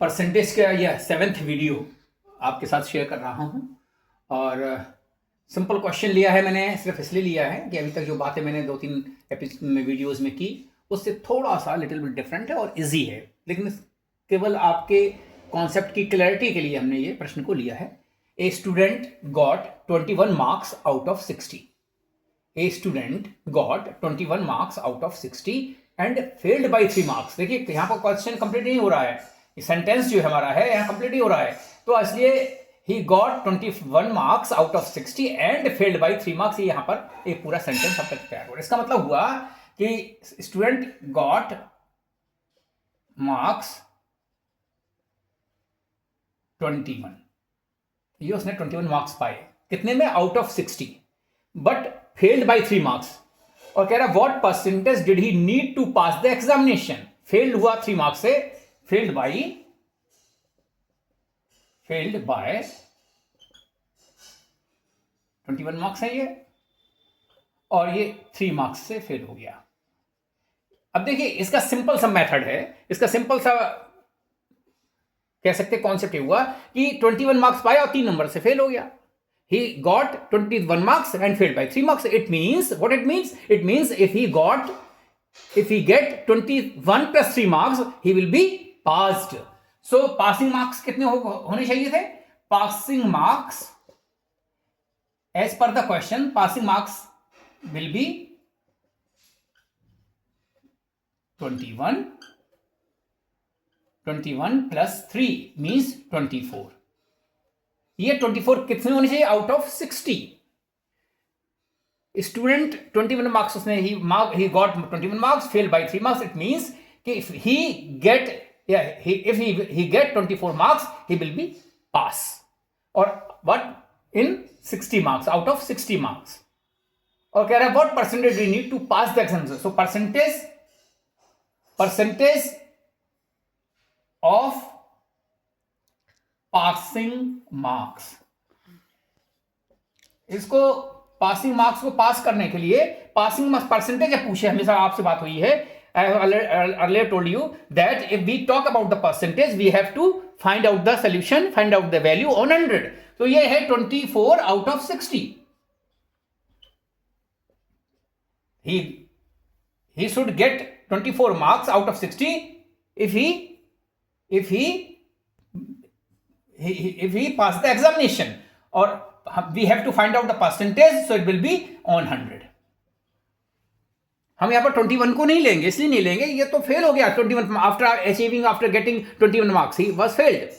Percentage का यह 7th video आपके साथ शेयर कर रहा हूँ। और सिंपल क्वेश्चन लिया है मैंने, सिर्फ इसलिए लिया है कि अभी तक जो बातें मैंने 2-3 वीडियोस में की उससे थोड़ा सा लिटिल बिट डिफरेंट है और इजी है, लेकिन केवल आपके कॉन्सेप्ट की क्लैरिटी के लिए हमने ये प्रश्न को लिया है। A student got 21 marks out of 60। A student got 21 marks out of 60 and failed by 3 marks. देखिए यहाँ पर क्वेश्चन कंप्लीट नहीं हो रहा है, सेंटेंस जो हमारा है यहाँ कंप्लीट नहीं हो रहा है, तो इसलिए ही got 21 marks out of 60 and failed by 3 marks. ये यहाँ पर एक पूरा सेंटेंस अब तक तैयार हो रहा है। इसका मतलब हुआ कि स्टूडेंट गॉट मार्क्स 21, ये उसने 21 मार्क्स पाए, कितने में? Out of 60, but failed by 3 marks. और कह रहा what percentage did he need to pass the examination. Failed हुआ 3 मार्क्स से, फेल्ड बाय 21 मार्क्स है ये, और ये 3 मार्क्स से फेल हो गया। अब देखिए इसका सिंपल सा मेथड है, इसका सिंपल सा कह सकते कॉन्सेप्ट ये हुआ कि 21 मार्क्स पाया और 3 नंबर से फेल हो गया। He got 21 marks and failed by 3 marks. It means, what it means? It means if he get 21 plus 3 marks, he will be passed. So passing marks कितने होने चाहिए थे? Passing marks, as per the question, passing marks will be 21. 21 plus 3 means 24. ये 24 कितने होने चाहिए? Out of 60। Student 21 marks उसने he got 21 marks, fail by 3 marks. It means कि if he get 24 marks he will be pass, और what in 60 marks, out of 60 marks. और कह रहा है what percentage we need to pass the examination. So percentage of passing marks, इसको passing marks को pass करने के लिए पासिंग मार्क्स परसेंटेज पूछे, हमेशा आपसे बात हुई है। I have earlier told you that if we talk about the percentage we have to find out the solution, find out the value on 100। तो ये है 24 out of 60। he should get 24 marks out of 60 if he passed the examination, or we have to find out the percentage, so it will be on 100. हम यहाँ पर 21 को नहीं लेंगे, इसलिए नहीं लेंगे, ये तो फेल हो गया। 21 after getting 21 marks he was failed.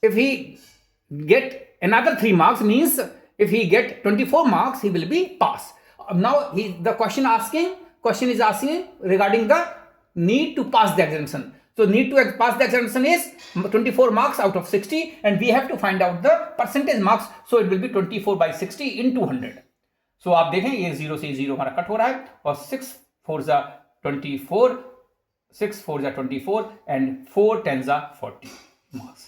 If he get another 3 marks means if he get 24 marks he will be pass. Now the question is asking regarding the need to pass the examination. So need to pass the examination is 24 marks out of 60 and we have to find out the percentage marks, so it will be 24 by 60 into 100. So आप देखें ये 0 से 0 हमारा cut हो रहा है, और 6 4 जा 24, 6 4 जा 24 and 4 10 जा 40 marks.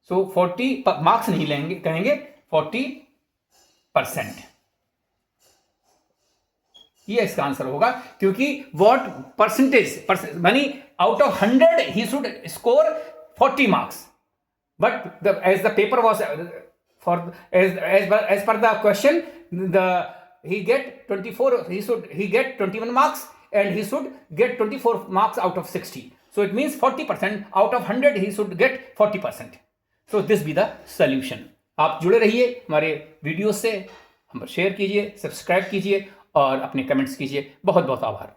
So 40 marks नहीं लेंगे, कहेंगे 40%। ये इसका आंसर होगा, क्योंकि what percentage money out of 100 he should score 40 marks, but as the paper was for as per the question he get 24, he get 21 marks and he should get 24 marks out of 60. So it means 40% out of 100 he should get 40%. So this be the solution. आप जुड़े रहिए हमारे video से, हम share कीजिए, subscribe कीजिए और अपने कमेंट्स कीजिए। बहुत बहुत आभार।